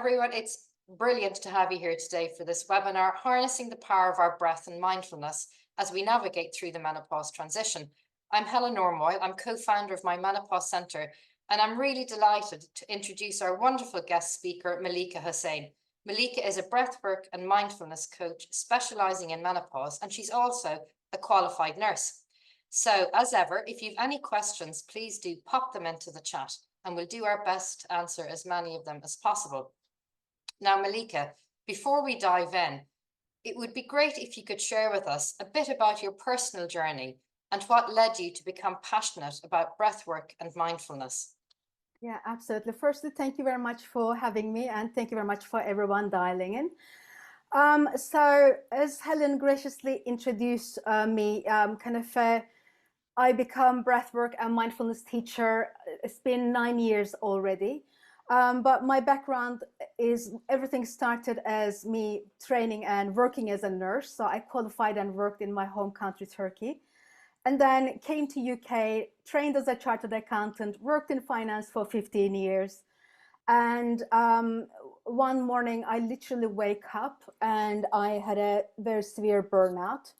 everyone. It's brilliant to have you here today for this webinar, Harnessing the Power of Our Breath and Mindfulness as we navigate through the menopause transition. I'm Helen Normoyle. I'm co-founder of My Menopause Centre, and I'm really delighted to introduce our wonderful guest speaker, Melike Hussein. Malika is a breathwork and mindfulness coach specialising in menopause, and she's also a qualified nurse. So as ever, if you've any questions, please do pop them into the chat and we'll do our best to answer as many of them as possible. Now, Malika, before we dive in, it would be great if you could share with us a bit about your personal journey and what led you to become passionate about breathwork and mindfulness. Yeah, absolutely. Firstly, thank you very much for having me, and thank you very much for everyone dialing in. So as Helen graciously introduced me, I become breathwork and mindfulness teacher. It's been 9 years already. But my background is everything started as me training and working as a nurse. So I qualified and worked in my home country, Turkey. And then came to UK, trained as a chartered accountant, worked in finance for 15 years. And one morning I literally wake up and I had a very severe burnout,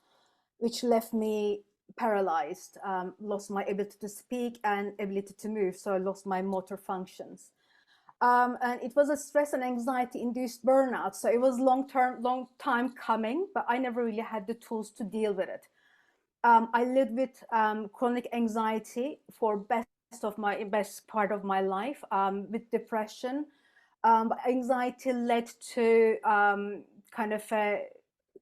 which left me paralyzed, lost my ability to speak and ability to move. So I lost my motor functions. And it was a stress and anxiety induced burnout. So it was long time coming, but I never really had the tools to deal with it. I lived with chronic anxiety for best part of my life, with depression. Anxiety led to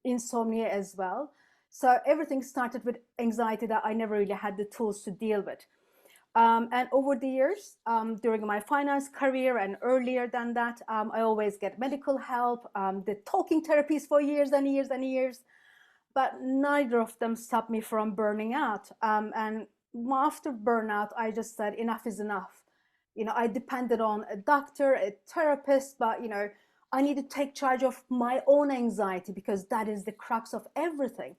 insomnia as well. So everything started with anxiety that I never really had the tools to deal with. And over the years, during my finance career and earlier than that, I always get medical help, did talking therapies for years and years and years. But neither of them stopped me from burning out. And after burnout, I just said, enough is enough. I depended on a doctor, a therapist, but, I need to take charge of my own anxiety because that is the crux of everything.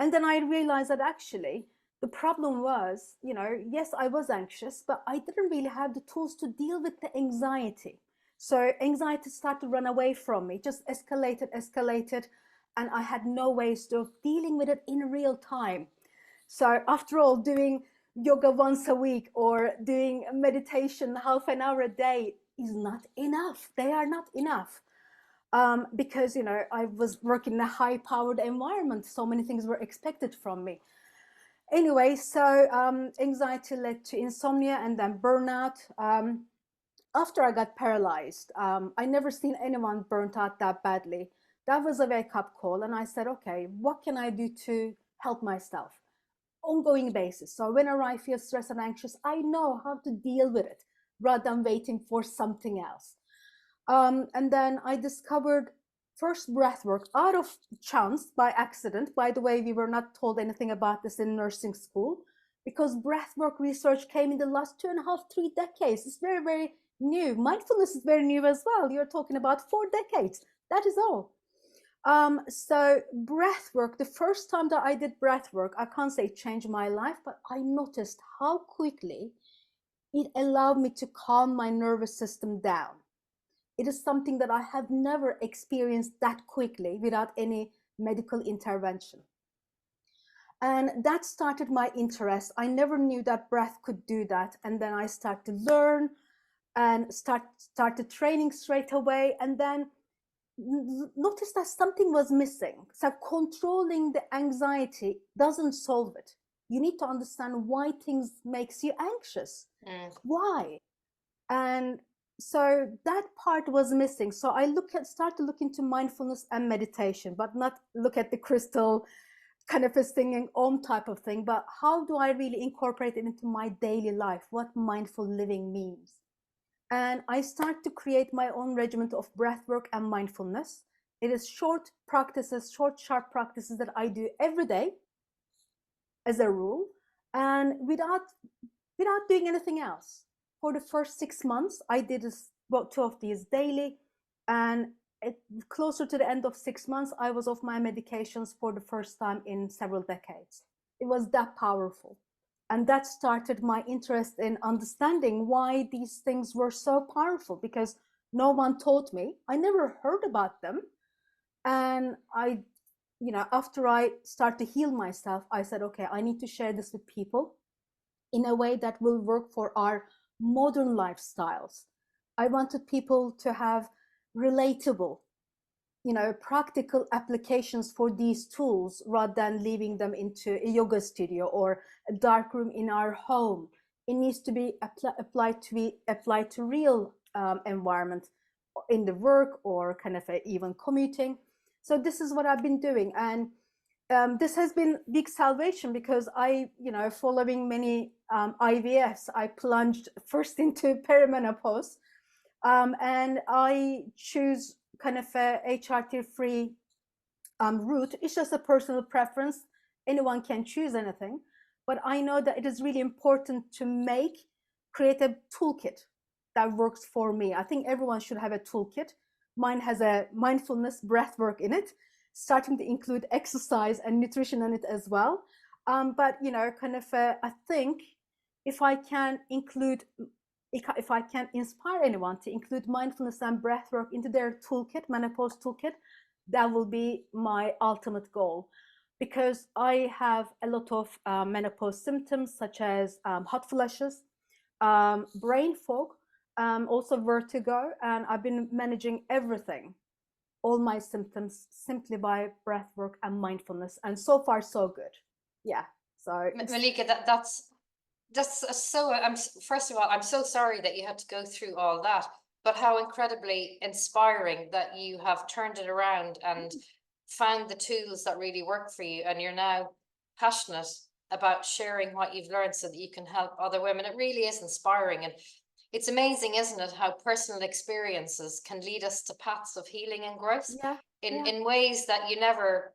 And then I realized that actually the problem was, yes, I was anxious, but I didn't really have the tools to deal with the anxiety. So anxiety started to run away from me, just escalated. And I had no ways of dealing with it in real time. So after all, doing yoga once a week or doing meditation half an hour a day is not enough. They are not enough. Because, I was working in a high-powered environment. So many things were expected from me. Anyway, so anxiety led to insomnia and then burnout. After I got paralyzed, I never seen anyone burnt out that badly. That was a wake-up call, and I said, okay, what can I do to help myself? Ongoing basis. So whenever I feel stressed and anxious, I know how to deal with it rather than waiting for something else. And then I discovered first breathwork out of chance, by accident. By the way, we were not told anything about this in nursing school because breathwork research came in the last 2.5, 3 decades. It's very, very new. Mindfulness is very new as well. You're talking about 4 decades. That is all. So breathwork, the first time that I did breathwork, I can't say it changed my life, but I noticed how quickly it allowed me to calm my nervous system down. It is something that I have never experienced that quickly without any medical intervention. And that started my interest. I never knew that breath could do that. And then I started to learn and started training straight away. And then noticed that something was missing. So controlling the anxiety doesn't solve it. You need to understand why things makes you anxious. Why? And so that part was missing. So I started to look into mindfulness and meditation, but not look at the crystal kind of a singing om type of thing, but how do I really incorporate it into my daily life? What mindful living means? And I start to create my own regimen of breathwork and mindfulness. It is short practices, short, sharp practices that I do every day as a rule, and without doing anything else. For the first 6 months, I did about 2 of these daily, and closer to the end of 6 months, I was off my medications for the first time in several decades. It was that powerful. And that started my interest in understanding why these things were so powerful, because No one taught me. I never heard about them. And I, after I start to heal myself, I said, okay, I need to share this with people in a way that will work for our modern lifestyles. I wanted people to have relatable, practical applications for these tools rather than leaving them into a yoga studio or a dark room in our home. It needs to be applied to real environment in the work or kind of even commuting. So this is what I've been doing, and this has been big salvation because I, following many IVFs, I plunged first into perimenopause, and I choose kind of a HRT-free route. It's just a personal preference. Anyone can choose anything, but I know that it is really important to create a toolkit that works for me. I think everyone should have a toolkit. Mine has a mindfulness breathwork in it, starting to include exercise and nutrition in it as well. But I think if I can inspire anyone to include mindfulness and breathwork into their toolkit, menopause toolkit, that will be my ultimate goal. Because I have a lot of menopause symptoms such as hot flushes, brain fog, also vertigo, and I've been managing everything, all my symptoms, simply by breathwork and mindfulness, and so far so good. Yeah. So Malika, that's so. First of all, I'm so sorry that you had to go through all that, but how incredibly inspiring that you have turned it around and found the tools that really work for you, and you're now passionate about sharing what you've learned so that you can help other women. It really is inspiring, and it's amazing, isn't it, how personal experiences can lead us to paths of healing and growth in ways that you'd never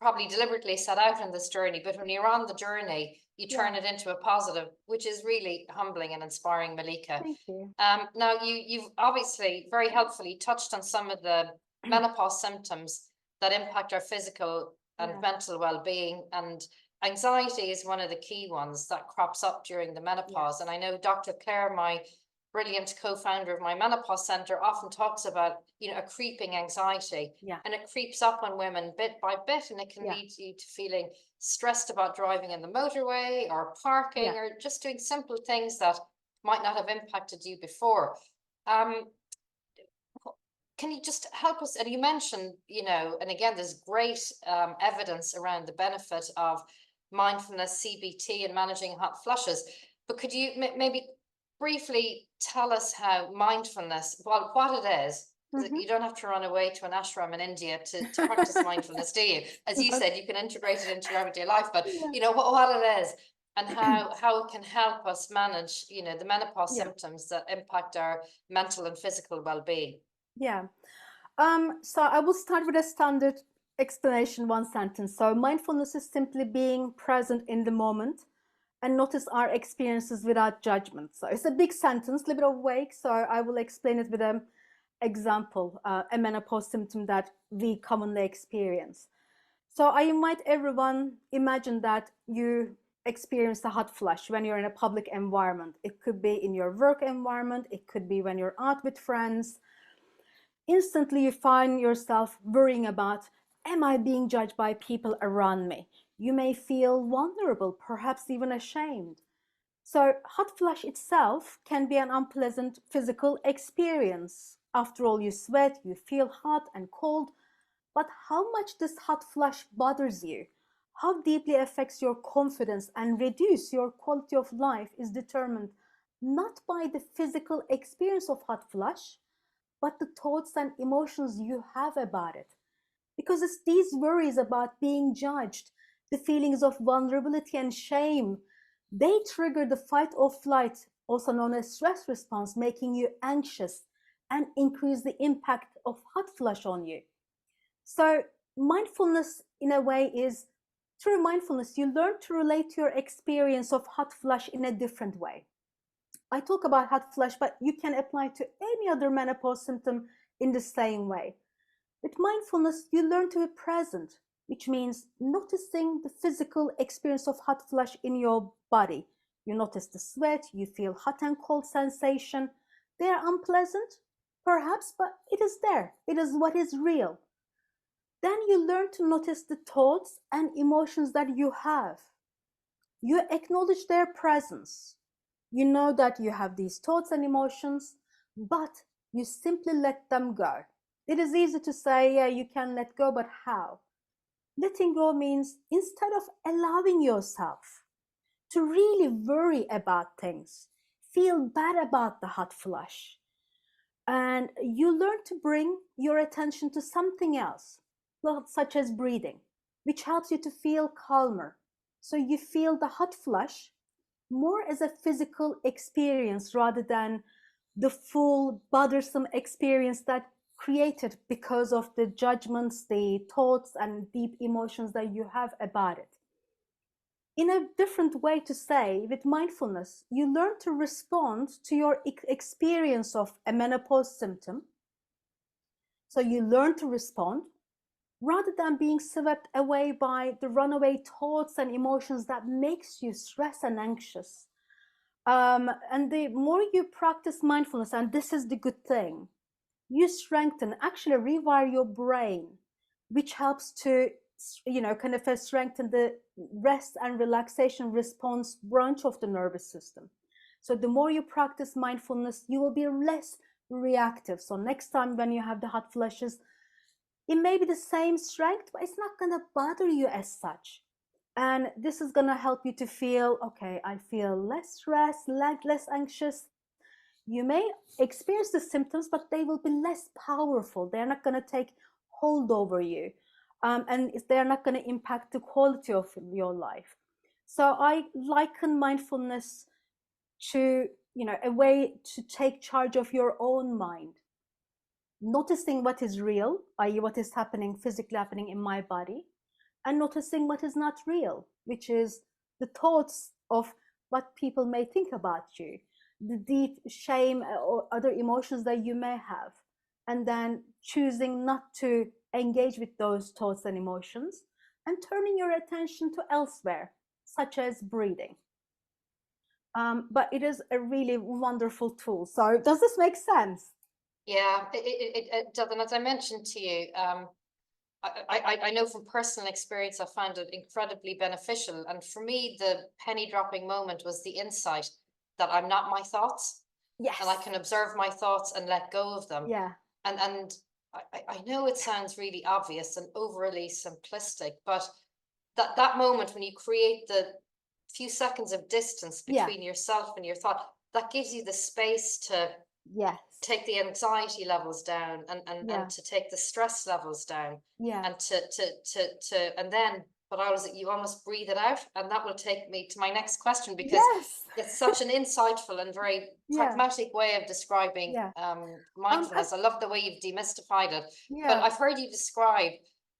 probably deliberately set out on this journey, but when you're on the journey, you turn it into a positive, which is really humbling and inspiring, Malika. Thank you. Now you've obviously very helpfully touched on some of the menopause symptoms that impact our physical and mental well-being, and anxiety is one of the key ones that crops up during the menopause. And I know Dr. Claire, my brilliant co-founder of My Menopause Centre, often talks about, a creeping anxiety, and it creeps up on women bit by bit, and it can lead you to feeling stressed about driving in the motorway or parking or just doing simple things that might not have impacted you before. Can you just help us? And you mentioned, and again, there's great evidence around the benefit of mindfulness, CBT, and managing hot flushes. But could you maybe briefly tell us how mindfulness, well, what it is? You don't have to run away to an ashram in India to practice mindfulness, do you? As you said, you can integrate it into your everyday life, but what it is and how it can help us manage, the menopause symptoms that impact our mental and physical well-being. Yeah. So I will start with a standard explanation, one sentence. So mindfulness is simply being present in the moment and notice our experiences without judgment. So it's a big sentence, a little bit of vague. So I will explain it with an example, a menopause symptom that we commonly experience. So I invite everyone, imagine that you experience a hot flush when you're in a public environment. It could be in your work environment. It could be when you're out with friends. Instantly you find yourself worrying about, am I being judged by people around me? You may feel vulnerable, perhaps even ashamed. So hot flush itself can be an unpleasant physical experience. After all, you sweat, you feel hot and cold, but how much this hot flush bothers you, how deeply affects your confidence and reduce your quality of life is determined not by the physical experience of hot flush, but the thoughts and emotions you have about it. Because it's these worries about being judged, the feelings of vulnerability and shame, they trigger the fight or flight, also known as stress response, making you anxious and increase the impact of hot flush on you. So mindfulness, in a way, is through mindfulness, you learn to relate to your experience of hot flush in a different way. I talk about hot flush, but you can apply to any other menopause symptom in the same way. With mindfulness, you learn to be present, which means noticing the physical experience of hot flush in your body. You notice the sweat, you feel hot and cold sensation. They are unpleasant, perhaps, but it is there. It is what is real. Then you learn to notice the thoughts and emotions that you have. You acknowledge their presence. You know that you have these thoughts and emotions, but you simply let them go. It is easy to say, yeah, you can let go, but how? Letting go means instead of allowing yourself to really worry about things, feel bad about the hot flush, and you learn to bring your attention to something else, well, such as breathing, which helps you to feel calmer. So you feel the hot flush more as a physical experience rather than the full bothersome experience that created because of the judgments, the thoughts, and deep emotions that you have about it. In a different way to say, with mindfulness, you learn to respond to your experience of a menopause symptom. So you learn to respond rather than being swept away by the runaway thoughts and emotions that makes you stressed and anxious. And the more you practice mindfulness, and this is the good thing, you strengthen, actually rewire your brain, which helps to, kind of strengthen the rest and relaxation response branch of the nervous system. So the more you practice mindfulness, you will be less reactive. So next time when you have the hot flushes, it may be the same strength, but it's not going to bother you as such. And this is going to help you to feel, okay, I feel less stressed, less anxious. You may experience the symptoms, but they will be less powerful. They're not going to take hold over you. And they're not going to impact the quality of your life. So I liken mindfulness to, a way to take charge of your own mind. Noticing what is real, i.e. what is physically happening in my body, and noticing what is not real, which is the thoughts of what people may think about you, the deep shame or other emotions that you may have, and then choosing not to engage with those thoughts and emotions and turning your attention to elsewhere, such as breathing. But it is a really wonderful tool. So does this make sense? Yeah, it does. And as I mentioned to you, I know from personal experience, I found it incredibly beneficial. And for me, the penny dropping moment was the insight that I'm not my thoughts. Yes. And I can observe my thoughts and let go of them. Yeah. And I know it sounds really obvious and overly simplistic, but that moment when you create the few seconds of distance between yourself and your thought, that gives you the space to take the anxiety levels down and to take the stress levels down. And and then you almost breathe it out. And that will take me to my next question, because it's such an insightful and very pragmatic way of describing mindfulness. I love the way you've demystified it. But I've heard you describe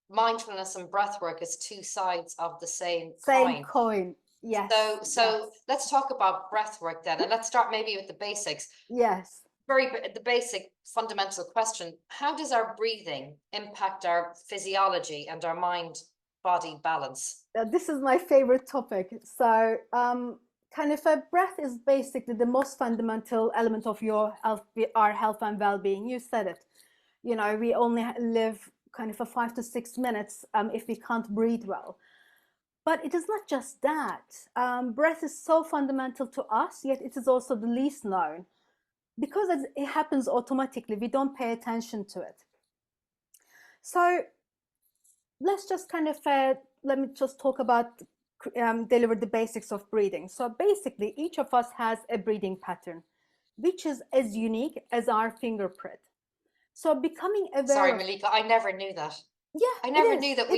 mindfulness and breathwork as two sides of the same coin. Yes. So let's talk about breathwork then, and let's start maybe with the basics. Yes. The basic fundamental question: how does our breathing impact our physiology and our mind-body balance? This is my favorite topic. So kind of a breath is basically the most fundamental element of our health and well-being. You said it. We only live kind of for 5 to 6 minutes if we can't breathe well. But it is not just that. Breath is so fundamental to us, yet it is also the least known. Because it happens automatically, we don't pay attention to it. So let's just kind of, let me just talk about, deliver the basics of breathing. So basically, each of us has a breathing pattern, which is as unique as our fingerprint. So becoming aware. Sorry, Malika, I never knew that. Yeah, I never knew that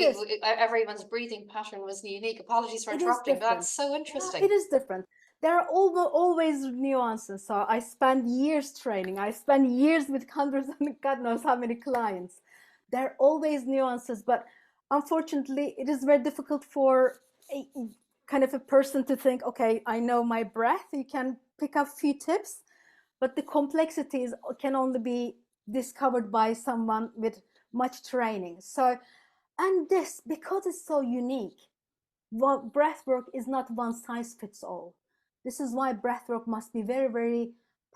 everyone's breathing pattern was unique. Apologies for interrupting, but that's so interesting. Yeah, it is different. There are always nuances. So I spend years training. I spend years with hundreds and God knows how many clients. There are always nuances, but unfortunately, it is very difficult for a kind of a person to think, okay, I know my breath. You can pick up a few tips, but the complexities can only be discovered by someone with much training. So, and this, because it's so unique, breath work is not one size fits all. This is why breath work must be very, very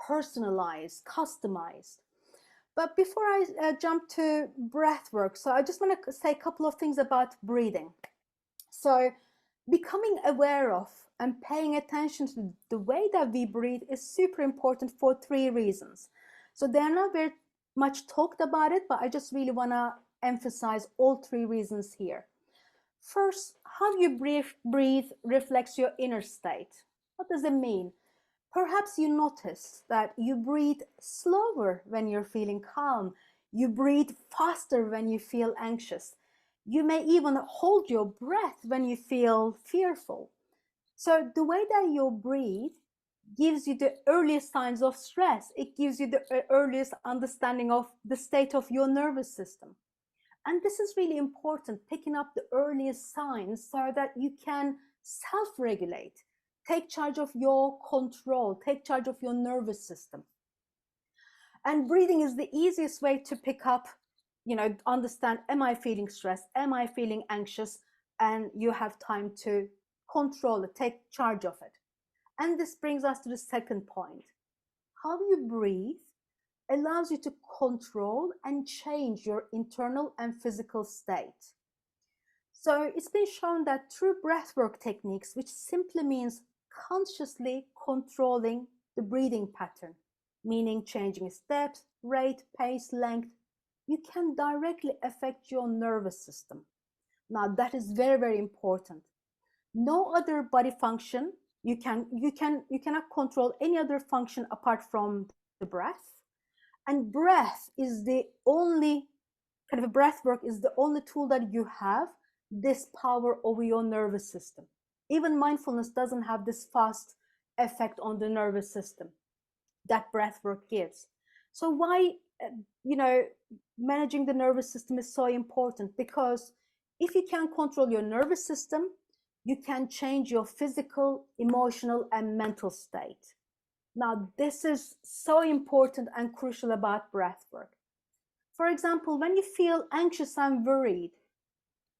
personalized, customized. But before I jump to breath work, so I just want to say a couple of things about breathing. So becoming aware of and paying attention to the way that we breathe is super important for 3 reasons. So they're not very much talked about it, but I just really want to emphasize all 3 reasons here. First, how you breathe reflects your inner state. What does it mean? Perhaps you notice that you breathe slower when you're feeling calm. You breathe faster when you feel anxious. You may even hold your breath when you feel fearful. So the way that you breathe gives you the earliest signs of stress. It gives you the earliest understanding of the state of your nervous system. And this is really important, picking up the earliest signs so that you can self-regulate, take charge of your control, take charge of your nervous system. And breathing is the easiest way to pick up, understand, am I feeling stressed? Am I feeling anxious? And you have time to control it, take charge of it. And this brings us to the second point. How you breathe allows you to control and change your internal and physical state. So it's been shown that through breathwork techniques, which simply means consciously controlling the breathing pattern, meaning changing steps, rate, pace, length, you can directly affect your nervous system. Now that is very, very important. No other body function, you cannot control any other function apart from the breath. And breath is the only breath work is the only tool that you have this power over your nervous system. Even mindfulness doesn't have this fast effect on the nervous system that breath work gives. So why, managing the nervous system is so important? Because if you can control your nervous system, you can change your physical, emotional, and mental state. Now, this is so important and crucial about breath work. For example, when you feel anxious and worried,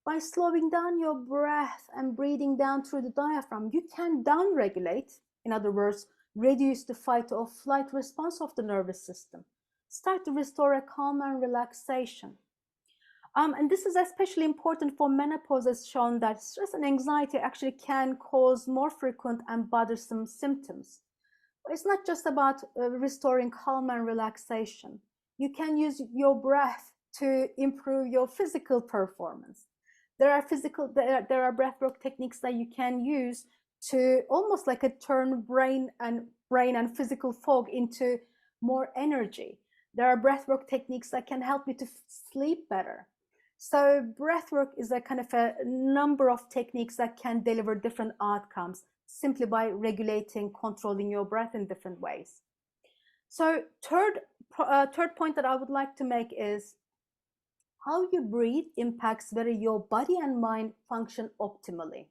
by slowing down your breath and breathing down through the diaphragm, you can downregulate, in other words, reduce the fight or flight response of the nervous system. Start to restore a calm and relaxation. And this is especially important for menopause, as shown that stress and anxiety actually can cause more frequent and bothersome symptoms. It's not just about restoring calm and relaxation. You can use your breath to improve your physical performance. There are breathwork techniques that you can use to almost like turn brain and physical fog into more energy. There are breathwork techniques that can help you to sleep better. So breathwork is a kind of a number of techniques that can deliver different outcomes simply by regulating, controlling your breath in different ways. So third point that I would like to make is how you breathe impacts whether your body and mind function optimally.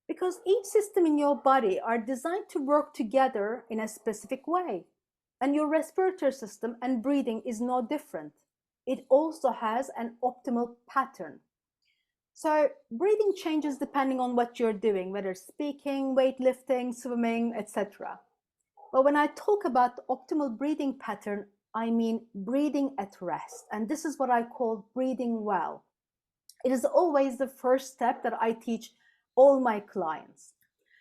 Because each system in your body are designed to work together in a specific way. And your respiratory system and breathing is no different. It also has an optimal pattern. So breathing changes depending on what you're doing, whether speaking, weightlifting, swimming, etc. But when I talk about the optimal breathing pattern, I mean breathing at rest. And this is what I call breathing well. It is always the first step that I teach all my clients.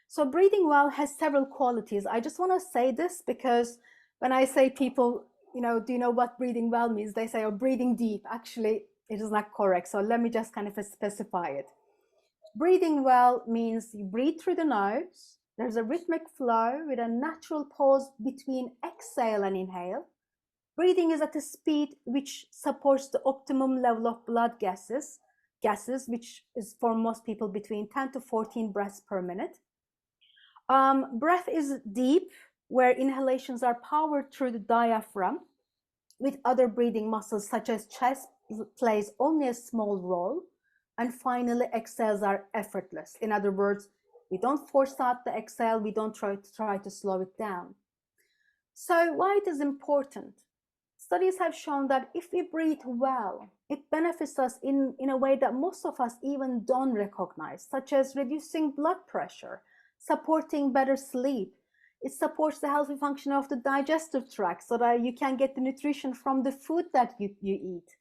So breathing well has several qualities. I just want to say this because when I say people, do you know what breathing well means? They say, oh, breathing deep. Actually, it is not correct. So let me just kind of specify it. Breathing well means you breathe through the nose. There's a rhythmic flow with a natural pause between exhale and inhale. Breathing is at a speed which supports the optimum level of blood gases, which is for most people between 10 to 14 breaths per minute. Breath is deep, where inhalations are powered through the diaphragm, with other breathing muscles such as chest plays only a small role. And finally, exhales are effortless. In other words, we don't force out the exhale, we don't try to slow it down. So why it is important? Studies have shown that if we breathe well, it benefits us in a way that most of us even don't recognize, such as reducing blood pressure, supporting better sleep. It supports the healthy function of the digestive tract so that you can get the nutrition from the food that you eat.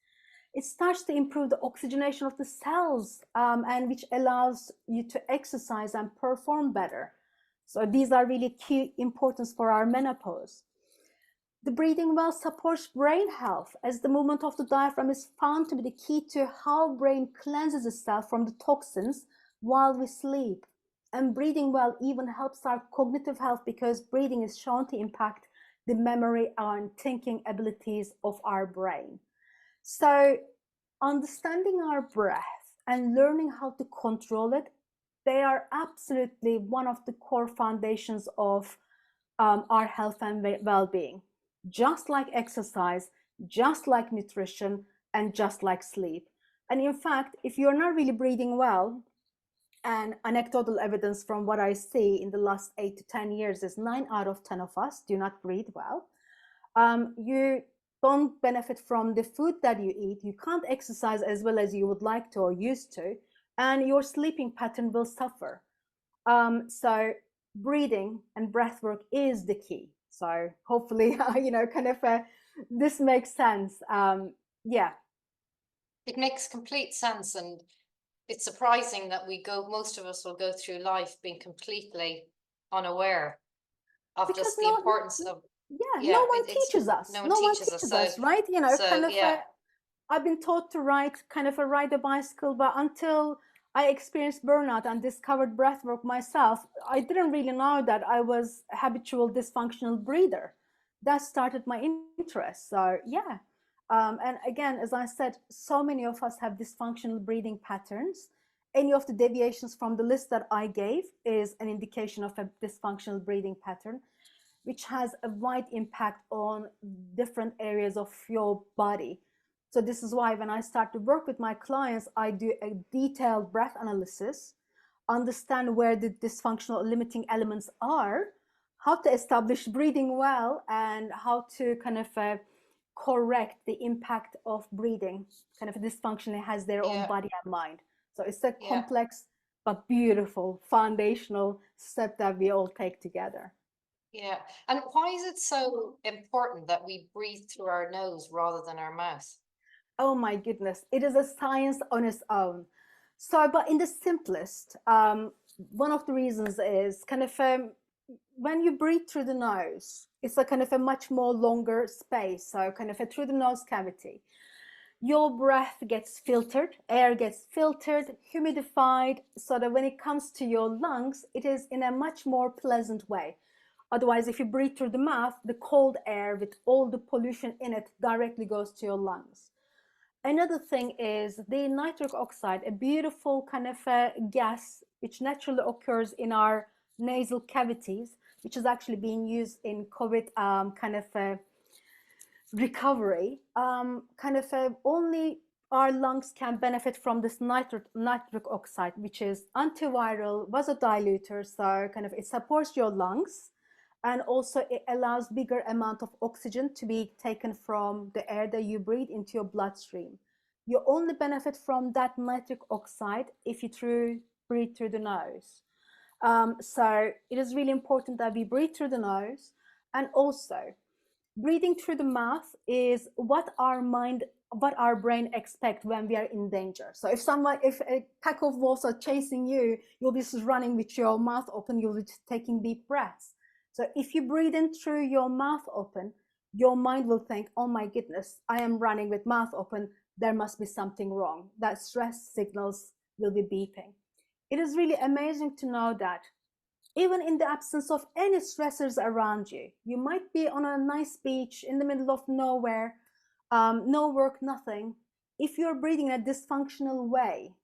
It starts to improve the oxygenation of the cells, and which allows you to exercise and perform better. So these are really key importance for our menopause. The breathing well supports brain health, as the movement of the diaphragm is found to be the key to how brain cleanses itself from the toxins while we sleep. And breathing well even helps our cognitive health, because breathing is shown to impact the memory and thinking abilities of our brain. So understanding our breath and learning how to control it, they are absolutely one of the core foundations of our health and well-being. Just like exercise, just like nutrition, and just like sleep. And in fact, if you're not really breathing well, and anecdotal evidence from what I see in the last 8 to 10 years is 9 out of 10 of us do not breathe well. You don't benefit from the food that you eat. You can't exercise as well as you would like to or used to, and your sleeping pattern will suffer. So breathing and breath work is the key. So hopefully, this makes sense. Yeah. It makes complete sense, and it's surprising that most of us will go through life being completely unaware of Because just the importance of, no one teaches us. no one teaches us, right? so I've been taught to ride a bicycle, but until I experienced burnout and discovered breathwork myself, I didn't really know that I was a habitual dysfunctional breather. That started my interest. So yeah. And again, as I said, so many of us have dysfunctional breathing patterns. Any of the deviations from the list that I gave is an indication of a dysfunctional breathing pattern, which has a wide impact on different areas of your body. So this is why when I start to work with my clients, I do a detailed breath analysis, understand where the dysfunctional limiting elements are, how to establish breathing well, and how to correct the impact of breathing dysfunction. It has their own body and mind. So it's a complex but beautiful foundational step that we all take together. Yeah. And why is it so important that we breathe through our nose rather than our mouth? Oh my goodness, it is a science on its own. So, but in the simplest, one of the reasons is when you breathe through the nose, it's a much more longer space. So through the nose cavity, your breath gets filtered, air gets filtered, humidified, so that when it comes to your lungs, it is in a much more pleasant way. Otherwise, if you breathe through the mouth, the cold air with all the pollution in it directly goes to your lungs. Another thing is the nitric oxide, a beautiful gas which naturally occurs in our nasal cavities, which is actually being used in COVID recovery. Only our lungs can benefit from this nitric oxide, which is antiviral, vasodilator. So it supports your lungs, and also it allows bigger amount of oxygen to be taken from the air that you breathe into your bloodstream. You only benefit from that nitric oxide if you breathe through the nose. So it is really important that we breathe through the nose. And also breathing through the mouth is what our brain expects when we are in danger. So if a pack of wolves are chasing you, you'll be just running with your mouth open, you'll be taking deep breaths. So if you breathe in through your mouth open, your mind will think, oh my goodness, I am running with mouth open, there must be something wrong. That stress signals will be beeping. It is really amazing to know that even in the absence of any stressors around you, you might be on a nice beach in the middle of nowhere, no work, nothing. If you're breathing in a dysfunctional way,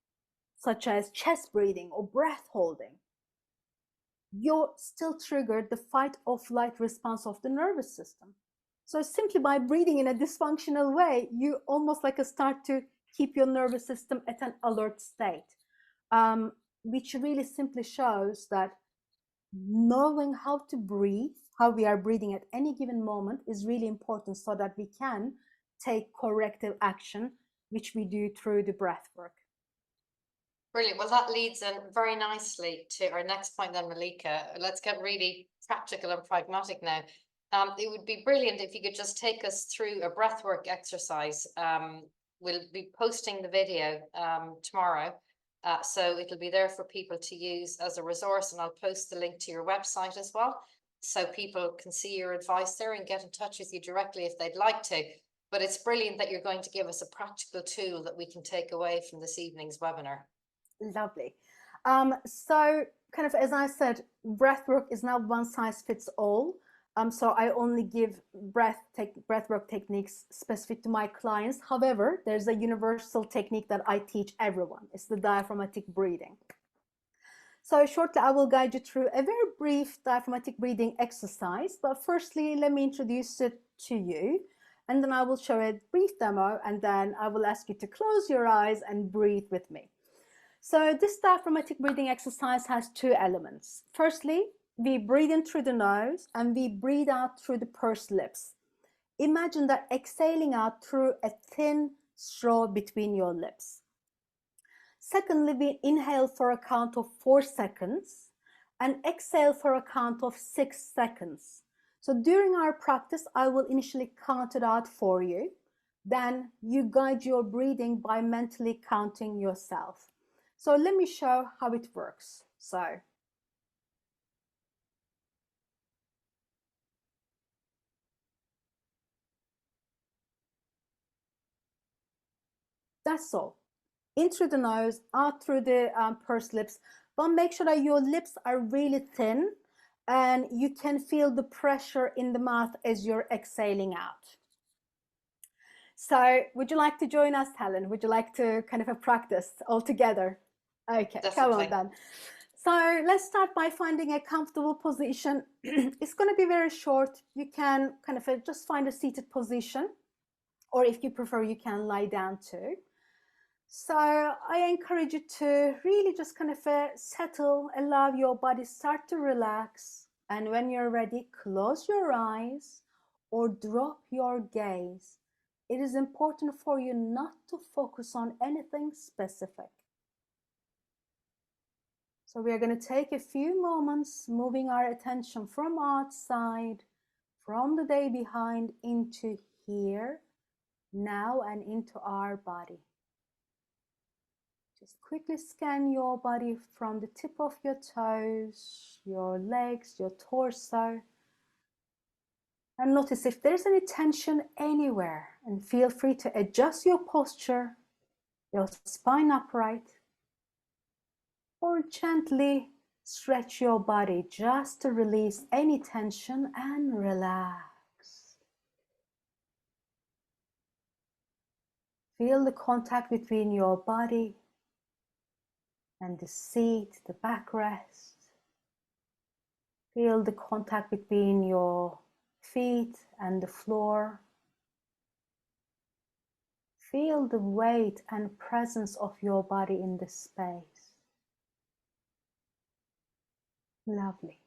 such as chest breathing or breath holding, you're still triggered the fight or flight response of the nervous system. So simply by breathing in a dysfunctional way, you almost start to keep your nervous system at an alert state, which really simply shows that knowing how to breathe, how we are breathing at any given moment, is really important, so that we can take corrective action, which we do through the breath work. Brilliant. Well, that leads in very nicely to our next point then, Malika. Let's get really practical and pragmatic now. It would be brilliant if you could just take us through a breathwork exercise. We'll be posting the video tomorrow, so it'll be there for people to use as a resource, and I'll post the link to your website as well, so people can see your advice there and get in touch with you directly if they'd like to. But it's brilliant that you're going to give us a practical tool that we can take away from this evening's webinar. Lovely. So kind of, as I said, breathwork is not one size fits all. So I only give breathwork techniques specific to my clients. However, there's a universal technique that I teach everyone. It's the diaphragmatic breathing. So shortly, I will guide you through a very brief diaphragmatic breathing exercise. But firstly, let me introduce it to you. And then I will show a brief demo. And then I will ask you to close your eyes and breathe with me. So this diaphragmatic breathing exercise has two elements. Firstly, we breathe in through the nose and we breathe out through the pursed lips. Imagine that exhaling out through a thin straw between your lips. Secondly, we inhale for a count of 4 seconds and exhale for a count of 6 seconds. So during our practice, I will initially count it out for you. Then you guide your breathing by mentally counting yourself. So let me show how it works. So that's all. In through the nose, out through the pursed lips, but make sure that your lips are really thin and you can feel the pressure in the mouth as you're exhaling out. So would you like to join us, Helen? Would you like to kind of practice all together? Okay, come on then. So let's start by finding a comfortable position. It's going to be very short. You can kind of just find a seated position, or if you prefer, you can lie down too. So I encourage you to really just kind of settle, allow your body start to relax. And when you're ready, close your eyes or drop your gaze. It is important for you not to focus on anything specific. So we are going to take a few moments moving our attention from outside, from the day behind into here, now, and into our body. Just quickly scan your body from the tip of your toes, your legs, your torso. And notice if there's any tension anywhere, and feel free to adjust your posture, your spine upright, or gently stretch your body just to release any tension and relax. Feel the contact between your body and the seat, the backrest. Feel the contact between your feet and the floor. Feel the weight and presence of your body in this space. Lovely.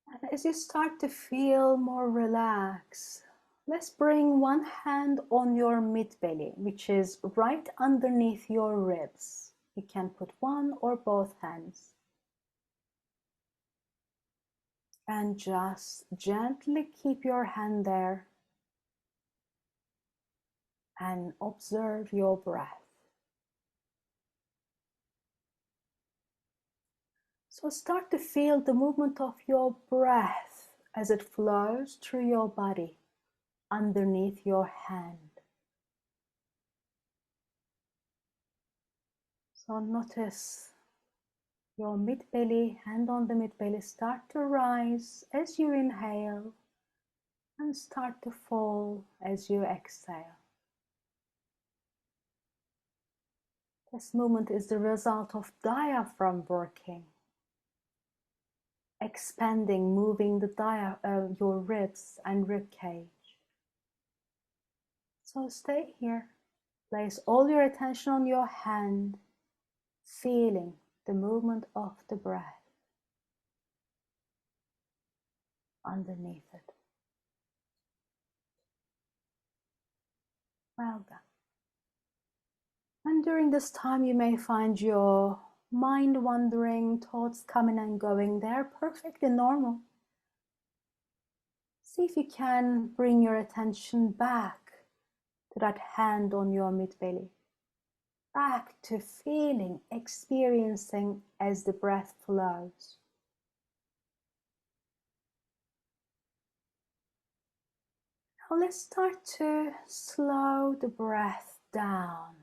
And as you start to feel more relaxed, let's bring one hand on your mid-belly, which is right underneath your ribs. You can put one or both hands. And just gently keep your hand there and observe your breath. So start to feel the movement of your breath as it flows through your body underneath your hand. So notice your mid-belly, hand on the mid-belly, start to rise as you inhale and start to fall as you exhale. This movement is the result of diaphragm working, expanding, moving your ribs and rib cage. So stay here. Place all your attention on your hand, feeling the movement of the breath underneath it. Well done. And during this time, you may find your mind wandering, thoughts coming and going. They're perfectly normal. See if you can bring your attention back to that hand on your mid-belly. Back to feeling, experiencing as the breath flows. Now let's start to slow the breath down.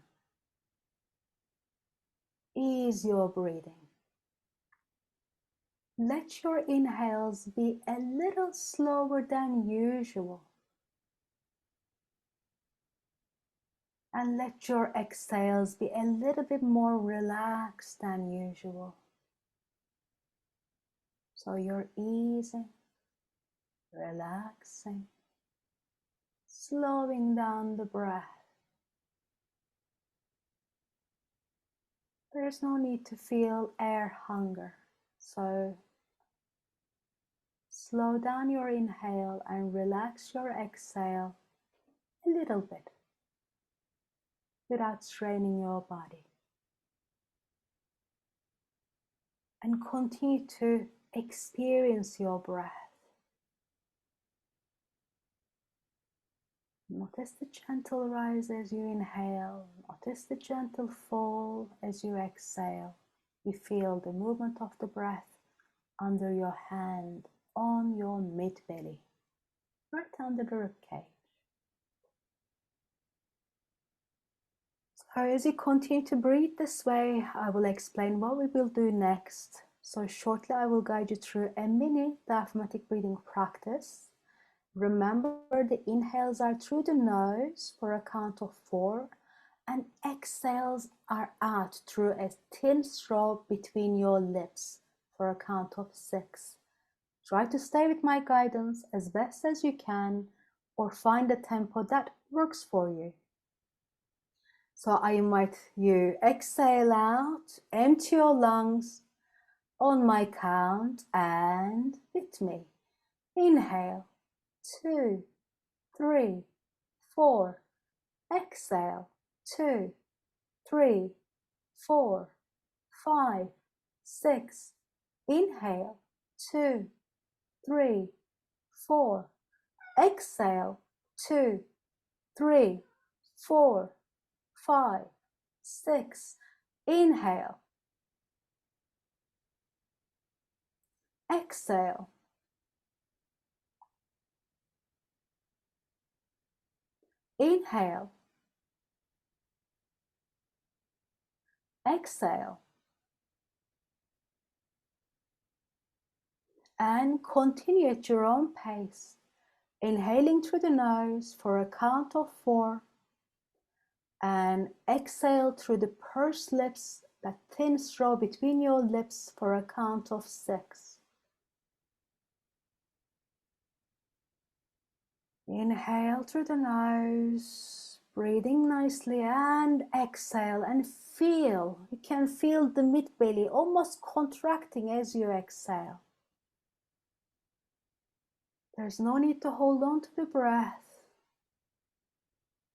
Ease your breathing. Let your inhales be a little slower than usual. And let your exhales be a little bit more relaxed than usual. So you're easing, relaxing, slowing down the breath. There's no need to feel air hunger. So slow down your inhale and relax your exhale a little bit without straining your body. And continue to experience your breath. Notice the gentle rise as you inhale. Notice the gentle fall as you exhale. You feel the movement of the breath under your hand on your mid-belly, right under the ribcage. So as you continue to breathe this way, I will explain what we will do next. So shortly I will guide you through a mini diaphragmatic breathing practice. Remember, the inhales are through the nose for a count of 4, and exhales are out through a thin straw between your lips for a count of 6. Try to stay with my guidance as best as you can, or find a tempo that works for you. So I invite you, exhale out, empty your lungs on my count, and with me. Inhale, 2, 3, 4. Exhale, 2, 3, 4, 5, 6. Inhale, 2, 3, 4. Exhale, 2, 3, 4, 5, 6. Inhale. Exhale. Inhale. Exhale. And continue at your own pace, inhaling through the nose for a count of 4, and exhale through the pursed lips, that thin straw between your lips, for a count of 6. Inhale through the nose, breathing nicely, and exhale, and feel, you can feel the mid-belly almost contracting as you exhale. There's no need to hold on to the breath.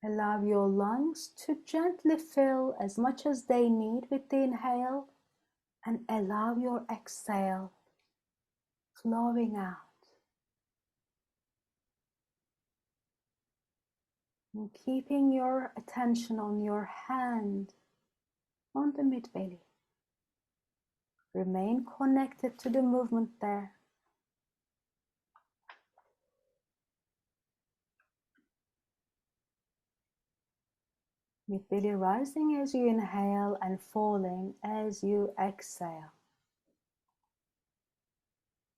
Allow your lungs to gently fill as much as they need with the inhale, and allow your exhale flowing out. And keeping your attention on your hand on the mid-belly. Remain connected to the movement there. Mid-belly rising as you inhale and falling as you exhale.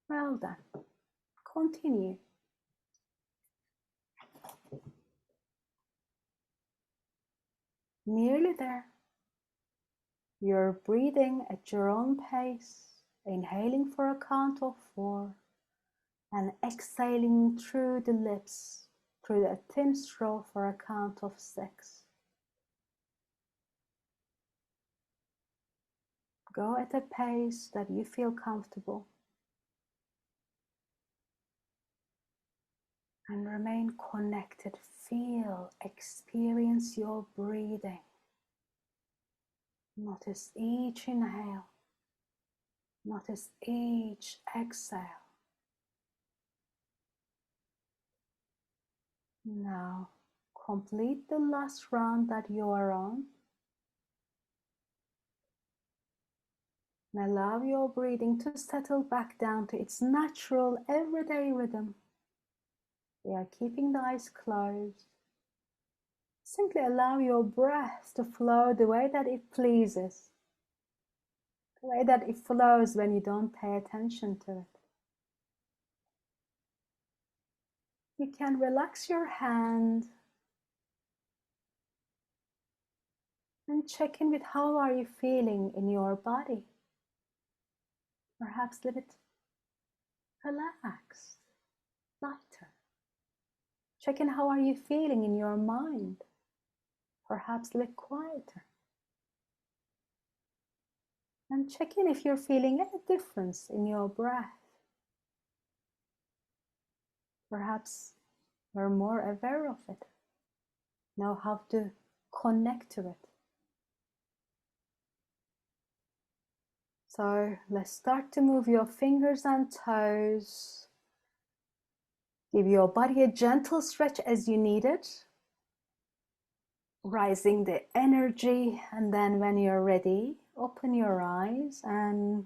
Well done. Continue. Nearly there. You're breathing at your own pace, inhaling for a count of 4 and exhaling through the lips, through a thin straw for a count of 6. Go at a pace that you feel comfortable and remain connected. Feel, experience your breathing. Notice each inhale. Notice each exhale. Now, complete the last round that you are on. And allow your breathing to settle back down to its natural everyday rhythm. We are keeping the eyes closed. Simply allow your breath to flow the way that it pleases, the way that it flows when you don't pay attention to it. You can relax your hand and check in with how are you feeling in your body. Perhaps a little bit relaxed, lighter. Check in how are you feeling in your mind. Perhaps a little quieter. And check in if you're feeling any difference in your breath. Perhaps you're more aware of it. Know how to connect to it. So let's start to move your fingers and toes. Give your body a gentle stretch as you need it. Rising the energy, and then when you're ready, open your eyes and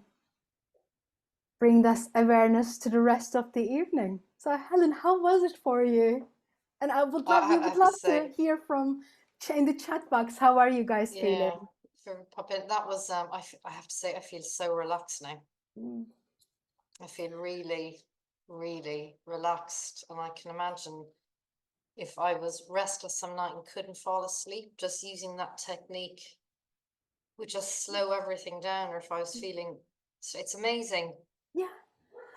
bring this awareness to the rest of the evening. So Helen, how was it for you? And we would love to hear from in the chat box. How are you guys feeling? That was I have to say I feel so relaxed now. I feel really, really relaxed, and I can imagine if I was restless some night and couldn't fall asleep, just using that technique would just slow everything down. Or if I was feeling, it's amazing. Yeah.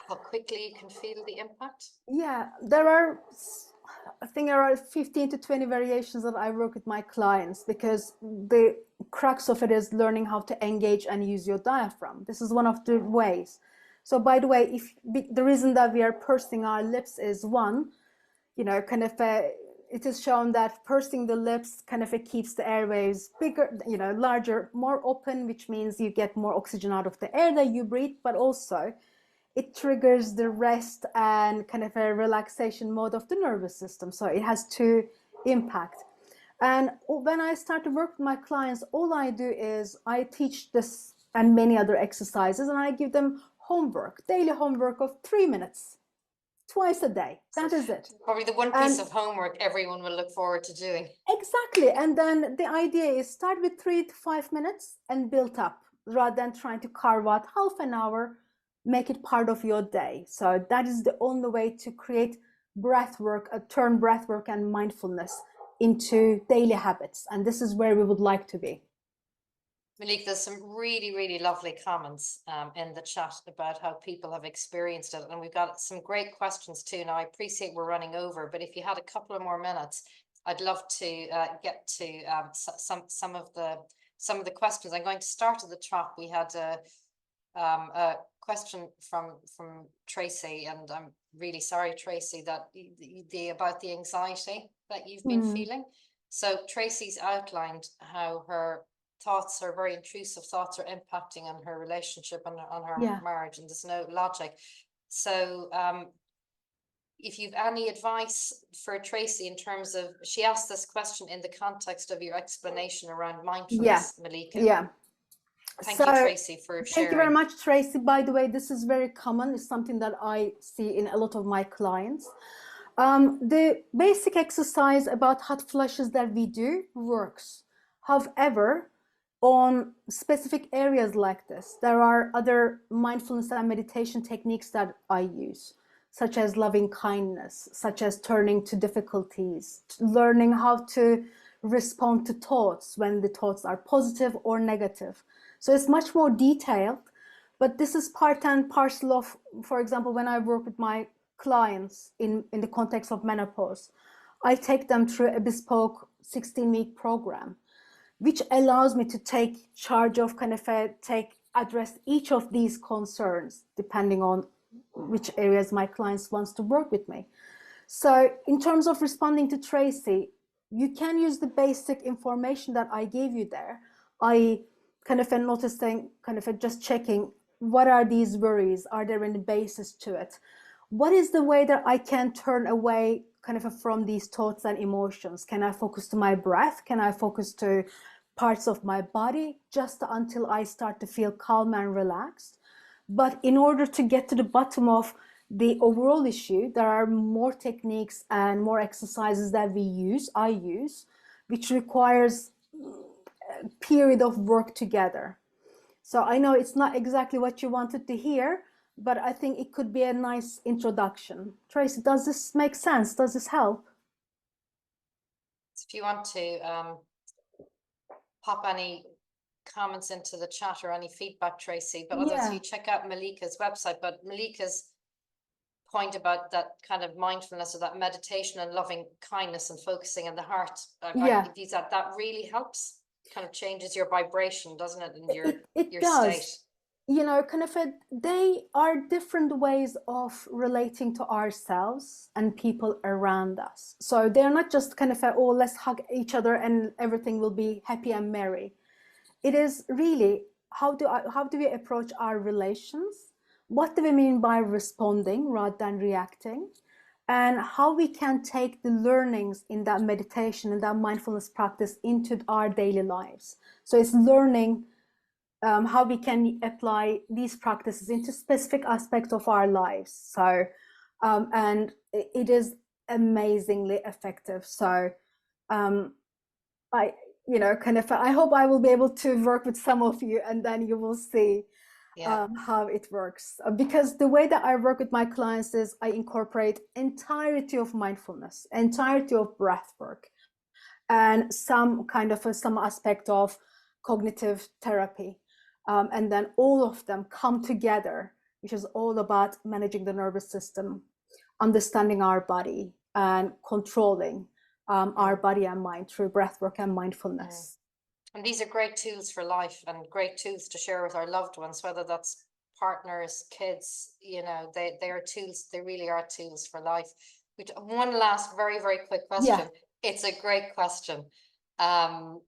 How quickly you can feel the impact. Yeah, I think there are 15 to 20 variations that I work with my clients, because the crux of it is learning how to engage and use your diaphragm. This is one of the ways. So by the way, the reason that we are pursing our lips is one, it is shown that pursing the lips keeps the airways bigger, larger, more open, which means you get more oxygen out of the air that you breathe, but also it triggers the rest and a relaxation mode of the nervous system. So it has two impacts. And when I start to work with my clients, all I do is I teach this and many other exercises, and I give them daily homework of 3 minutes, twice a day. That is it. Probably the one piece of homework everyone will look forward to doing. Exactly. And then the idea is start with 3 to 5 minutes and build up, rather than trying to carve out half an hour. Make it part of your day. So that is the only way to create turn breathwork and mindfulness into daily habits. And this is where we would like to be. Malika, there's some really, really lovely comments in the chat about how people have experienced it. And we've got some great questions too. Now, I appreciate we're running over, but if you had a couple of more minutes, I'd love to get to some of the questions. I'm going to start at the top. We had a question from Tracy, and I'm really sorry, Tracy, that about the anxiety that you've been feeling. So Tracy's outlined how her thoughts, her very intrusive thoughts, are impacting on her relationship and on her marriage, and there's no logic. So if you've any advice for Tracy in terms of, she asked this question in the context of your explanation around mindfulness, Malika. Yeah. Thank you, Tracy, for sharing. Thank you very much, Tracy. By the way, this is very common. It's something that I see in a lot of my clients. The basic exercise about hot flushes that we do works. However, on specific areas like this, there are other mindfulness and meditation techniques that I use, such as loving kindness, such as turning to difficulties, learning how to respond to thoughts when the thoughts are positive or negative. So it's much more detailed, but this is part and parcel of, for example, when I work with my clients in the context of menopause, I take them through a bespoke 16-week program, which allows me to take charge of address each of these concerns, depending on which areas my clients wants to work with me. So in terms of responding to Tracy, you can use the basic information that I gave you there. I kind of noticing, kind of just checking, what are these worries? Are there any basis to it? What is the way that I can turn away kind of from these thoughts and emotions? Can I focus to my breath? Can I focus to parts of my body just until I start to feel calm and relaxed? But in order to get to the bottom of the overall issue, there are more techniques and more exercises that I use, which requires a period of work together. So I know it's not exactly what you wanted to hear, but I think it could be a nice introduction. Tracy, does this make sense? Does this help? If you want to pop any comments into the chat or any feedback, Tracy, but otherwise you check out Malika's website. But Malika's point about that kind of mindfulness or that meditation and loving kindness and focusing on the heart, that really helps, kind of changes your vibration, doesn't it? And your does. state. You know, kind of they are different ways of relating to ourselves and people around us. So they're not just kind of oh, let's hug each other and everything will be happy and merry. It is really, how do we approach our relations? What do we mean by responding rather than reacting? And how we can take the learnings in that meditation and that mindfulness practice into our daily lives. So it's learning how we can apply these practices into specific aspects of our lives. So, and it is amazingly effective. So, I hope I will be able to work with some of you, and then you will see how it works. Because the way that I work with my clients is I incorporate entirety of mindfulness, entirety of breath work, and some aspect of cognitive therapy. And then all of them come together, which is all about managing the nervous system, understanding our body, and controlling our body and mind through breathwork and mindfulness. And these are great tools for life and great tools to share with our loved ones, whether that's partners, kids, you know, they are tools. They really are tools for life. One last very, very quick question. Yeah. It's a great question. And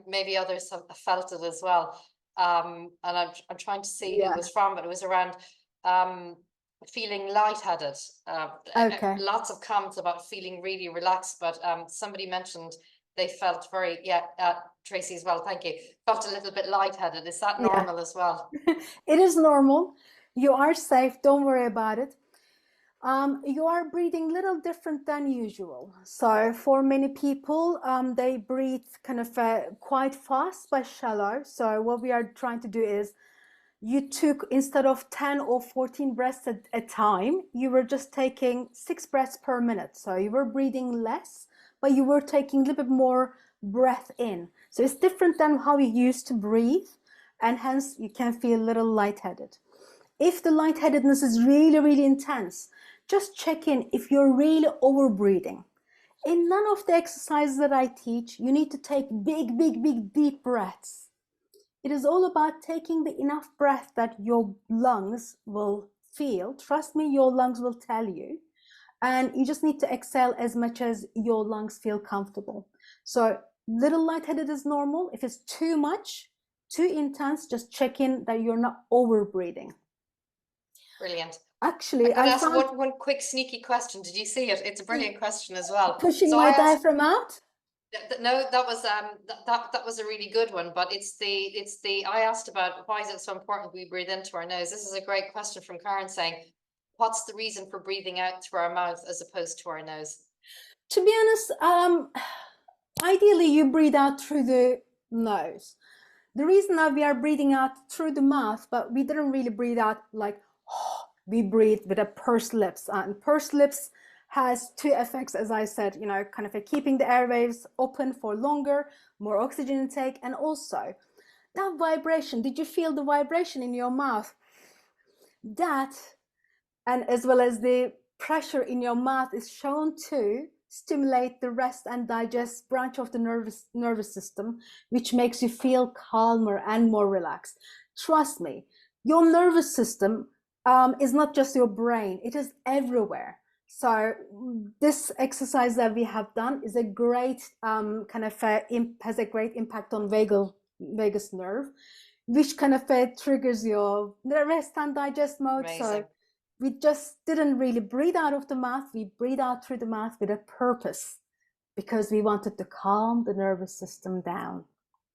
maybe others have felt it as well. And I'm trying to see who it was from, but it was around feeling lightheaded. Lots of comments about feeling really relaxed, but somebody mentioned they felt very, Tracy as well, thank you, felt a little bit lightheaded. Is that normal as well? It is normal. You are safe. Don't worry about it. You are breathing a little different than usual. So for many people, they breathe kind of quite fast but shallow. So what we are trying to do is, you took, instead of 10 or 14 breaths at a time, you were just taking 6 breaths per minute. So you were breathing less, but you were taking a little bit more breath in. So it's different than how you used to breathe, and hence you can feel a little lightheaded. If the lightheadedness is really, really intense, just check in if you're really over breathing. In none of the exercises that I teach, you need to take big, big, big, deep breaths. It is all about taking the enough breath that your lungs will feel. Trust me, your lungs will tell you. And you just need to exhale as much as your lungs feel comfortable. So little lightheaded is normal. If it's too much, too intense, just check in that you're not over breathing. Brilliant. Actually, I ask one quick sneaky question. Did you see it? It's a brilliant question as well. Pushing my diaphragm out? No, that was a really good one, but it's the I asked about why is it so important we breathe into our nose. This is a great question from Karen saying, what's the reason for breathing out through our mouth as opposed to our nose? To be honest, ideally you breathe out through the nose. The reason that we are breathing out through the mouth, but we didn't really breathe out like we breathe with a pursed lips, and pursed lips has 2 effects, as I said, you know, kind of keeping the airwaves open for longer, more oxygen intake, and also that vibration. Did you feel the vibration in your mouth? That, and as well as the pressure in your mouth, is shown to stimulate the rest and digest branch of the nervous system, which makes you feel calmer and more relaxed. Trust me, your nervous system is not just your brain, it is everywhere. So this exercise that we have done is a great has a great impact on vagal vagus nerve, which kind of triggers your rest and digest mode. Amazing. So we just didn't really breathe out of the mouth. We breathe out through the mouth with a purpose, because we wanted to calm the nervous system down.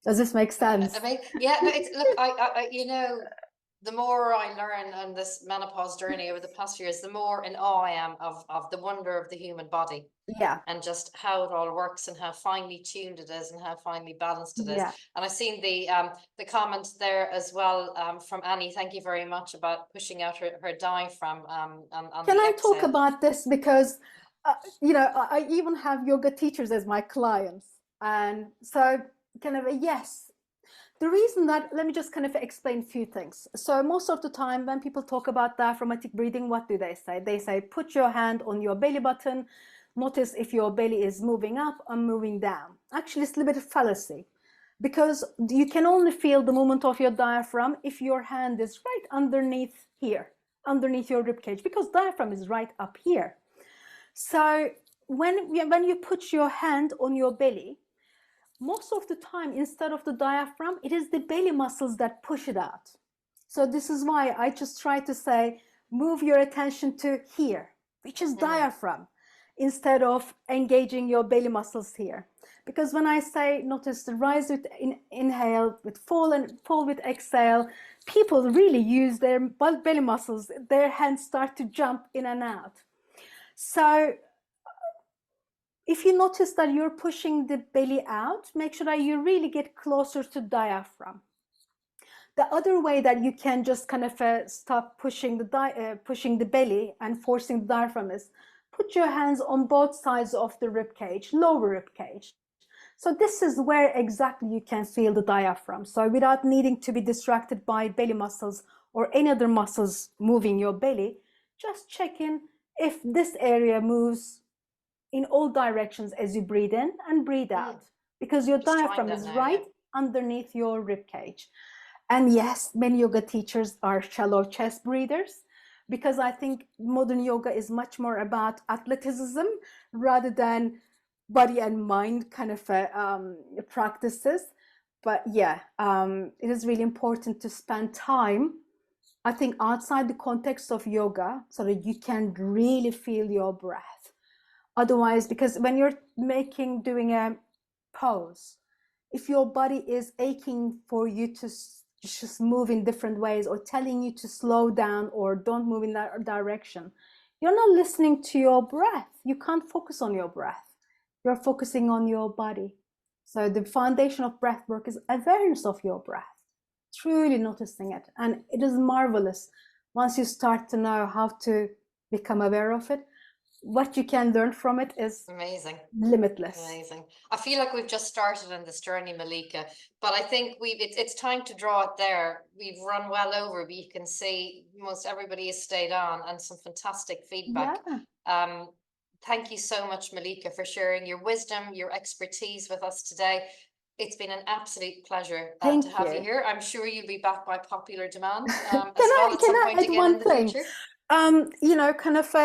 Does this make sense? I mean, yeah, no, it's, look, I, you know, the more I learn on this menopause journey over the past few years, the more in awe I am of the wonder of the human body. Yeah. And just how it all works and how finely tuned it is and how finely balanced it is. Yeah. And I've seen the comment there as well from Annie. Thank you very much about pushing out her diaphragm. Can I talk about this? Because, you know, I even have yoga teachers as my clients. And so kind of yes. The reason that, let me just kind of explain a few things. So most of the time when people talk about diaphragmatic breathing, what do they say? They say, put your hand on your belly button. Notice if your belly is moving up or moving down. Actually, it's a little bit of fallacy, because you can only feel the movement of your diaphragm if your hand is right underneath here, underneath your rib cage, because diaphragm is right up here. So when you put your hand on your belly, most of the time, instead of the diaphragm, it is the belly muscles that push it out. So this is why I just try to say, move your attention to here, which is diaphragm, instead of engaging your belly muscles here. Because when I say notice the rise with inhale, with fall and fall with exhale, people really use their belly muscles. Their hands start to jump in and out. So if you notice that you're pushing the belly out, make sure that you really get closer to diaphragm. The other way that you can just kind of stop pushing the belly and forcing the diaphragm is put your hands on both sides of the rib cage, lower rib cage. So this is where exactly you can feel the diaphragm. So without needing to be distracted by belly muscles or any other muscles moving your belly, just check in if this area moves in all directions as you breathe in and breathe out, because your diaphragm is right underneath your rib cage. And yes, many yoga teachers are shallow chest breathers, because I think modern yoga is much more about athleticism rather than body and mind kind of practices. But yeah, it is really important to spend time, I think, outside the context of yoga, so that you can really feel your breath. Otherwise, because when you're doing a pose, if your body is aching for you to just move in different ways, or telling you to slow down or don't move in that direction, you're not listening to your breath. You can't focus on your breath. You're focusing on your body. So the foundation of breath work is awareness of your breath, truly noticing it. And it is marvelous once you start to know how to become aware of it. What you can learn from it is amazing, limitless. Amazing. I feel like we've just started on this journey, Malika, but I think it's time to draw it there. We've run well over, but you can see most everybody has stayed on, and some fantastic feedback. Yeah. Thank you so much, Malika, for sharing your wisdom, your expertise with us today. It's been an absolute pleasure to have you here. I'm sure you'll be back by popular demand as well at some point again in the future. You know, kind of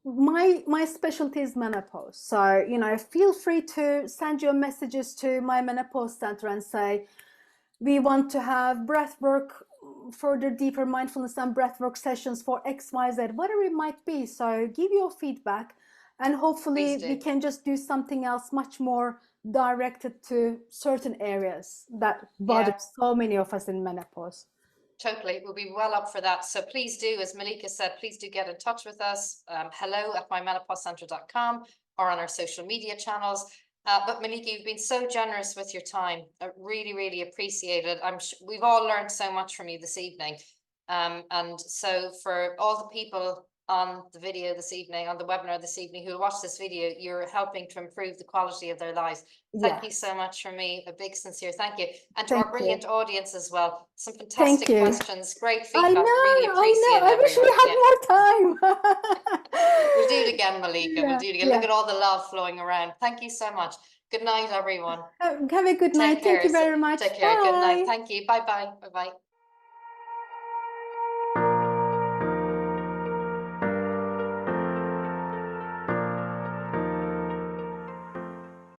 my specialty is menopause. So, you know, feel free to send your messages to My Menopause Centre and say, we want to have breath work, further deeper mindfulness and breath work sessions for XYZ, whatever it might be. So give your feedback, and hopefully we can just do something else much more directed to certain areas that bother so many of us in menopause. Totally, we'll be well up for that. So please do, as Malika said, please do get in touch with us. hello@mymenopausecentre.com or on our social media channels. But Malika, you've been so generous with your time. I really, really appreciate it. We've all learned so much from you this evening. And so for all the people on the video this evening, on the webinar this evening, who will watch this video, you're helping to improve the quality of their lives. Thank you so much from me, a big sincere thank you. And to our brilliant audience as well, some fantastic questions, great feedback. Really appreciate it. I wish we had more time. We'll do it again, Malika. We'll do it again. Look at all the love flowing around. Thank you so much. Good night, everyone. Have a good night. Thank you very much. Take care. Good night. Thank you. Bye-bye. Bye-bye.